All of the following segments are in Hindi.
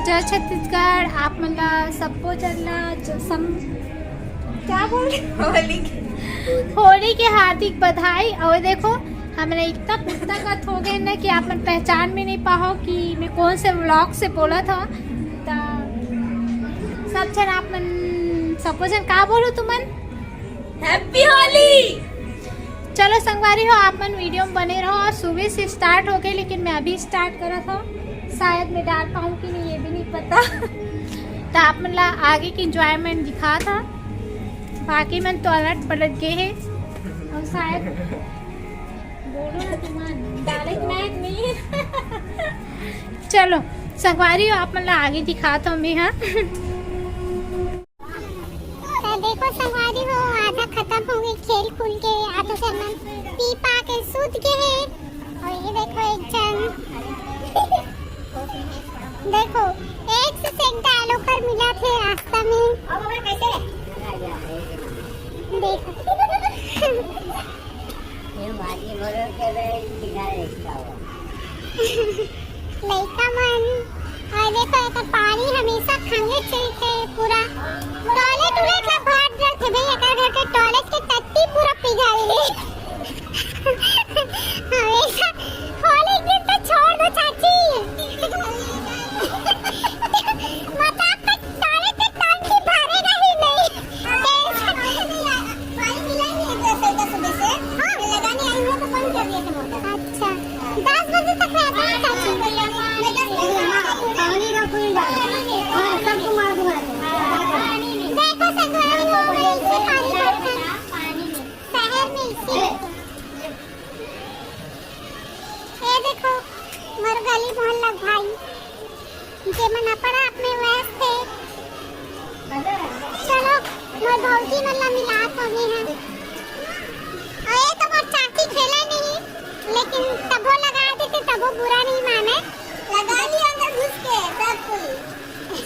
जय छत्तीसगढ़। आप मला सबको चलना क्या बोल होली के हार्दिक बधाई। और देखो हमने इतना पुस्तक हो गए ना कि आप मन पहचान में नहीं पाओ कि मैं कौन से व्लॉग से बोला था। तो सब जन आप मन सबको जन का बोलो तुमन हैप्पी होली। चलो संगवारी हो आप मन वीडियो में बने रहो। सुबह से स्टार्ट हो गए लेकिन मैं अभी स्टार्ट करा था, शायद मैं डाल पाऊँ कि नहीं ये भी नहीं पता। तो आप मतलब आगे की इंजॉयमेंट दिखा था। बाकी मन तो अलट पलट गए हैं और शायद बोलो ना तुम डाले नहीं। चलो संगवारी हो आप मतलब आगे दिखा था मैं। हाँ देखो संगवारी हो आधा खत्म हो गई खेल खुल के, आधा जन पी पा के सूत गए हैं। और ये देखो एक जन देखो एक से एक डायलॉग पर मिला थे रास्ता में। कैसे देखो लड़का मन और देखो एक पानी हमेशा खंगे चलते पूरा टॉयलेट उलेट ला भर जाते भाई। एक घर के टॉयलेट के तत्ती पूरा पिघल गई। हमेशा होली के तो छोड़ दो चाची। मजाक का टॉयलेट के टंकी भरेगा ही नहीं। पानी मिला ही नहीं जैसे सुबह से। हाँ लगाने आई हूँ तो बंद कर दिया था मोटर। अच्छा 10 बजे तक रहता है चाची। पानी का कोई सबको मार दूंगा। देखो संगवारी हो इसे पानी शहर में इसी ये देखो मोर गली मोहल्ला भाई जे मन अपना अपने व्यस्त थे। चलो मोर भौजी मन ला मिलात हो गए हैं। ये तो मोर चाची खेला नहीं लेकिन तबो लगा देते तबो बुरा नहीं माने। लगा लिया अंदर घुस के सब कोई।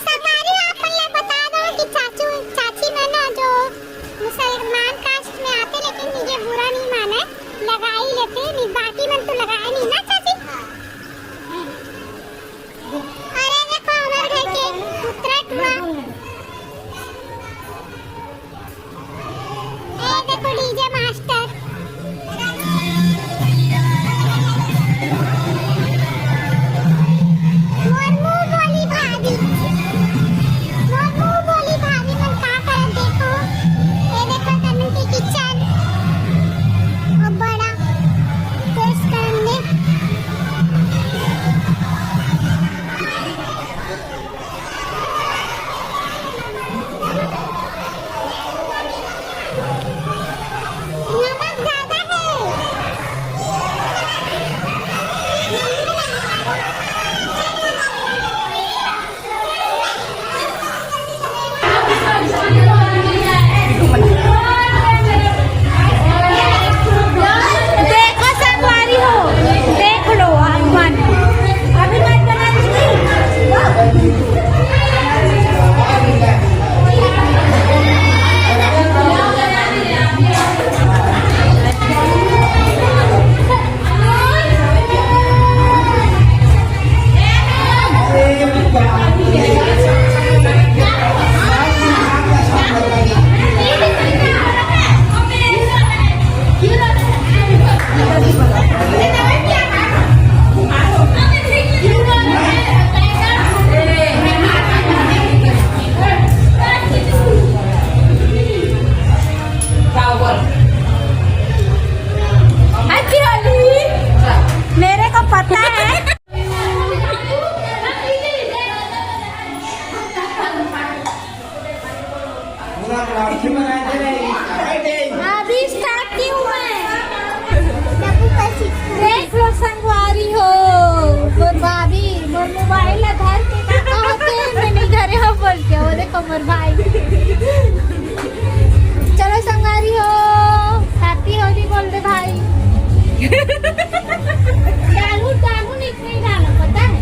सरकारी आप ला बता दो कि चाची में ना जो मुसलमान कास्ट में आते लेकिन ये बुरा नहीं माने, लगा ही लेते नहीं। बाकी मन तो लगाए नहीं ना चाची। अरे देखो हमारे घर के उत्तरायण हुआ। ये देखो डीजे मास्टर। मोरमू बोली भाभी मन का कर देखो। ये देखो तनु की किचन और बड़ा टेस्ट करने। नमक ज्यादा है। देखो संगवारी हो देख लो आसमान। अभी मत बना मेरे को पता है। अभी स्टार्ट नहीं हुआ है। देख लो संगवारी हो मोर भाभी मोर मोबाइल धर के का कहते मैंने और भाई। चलो संगवारी हो, हैप्पी होली बोल दे भाई। डालू डालू नहीं डालो, पता है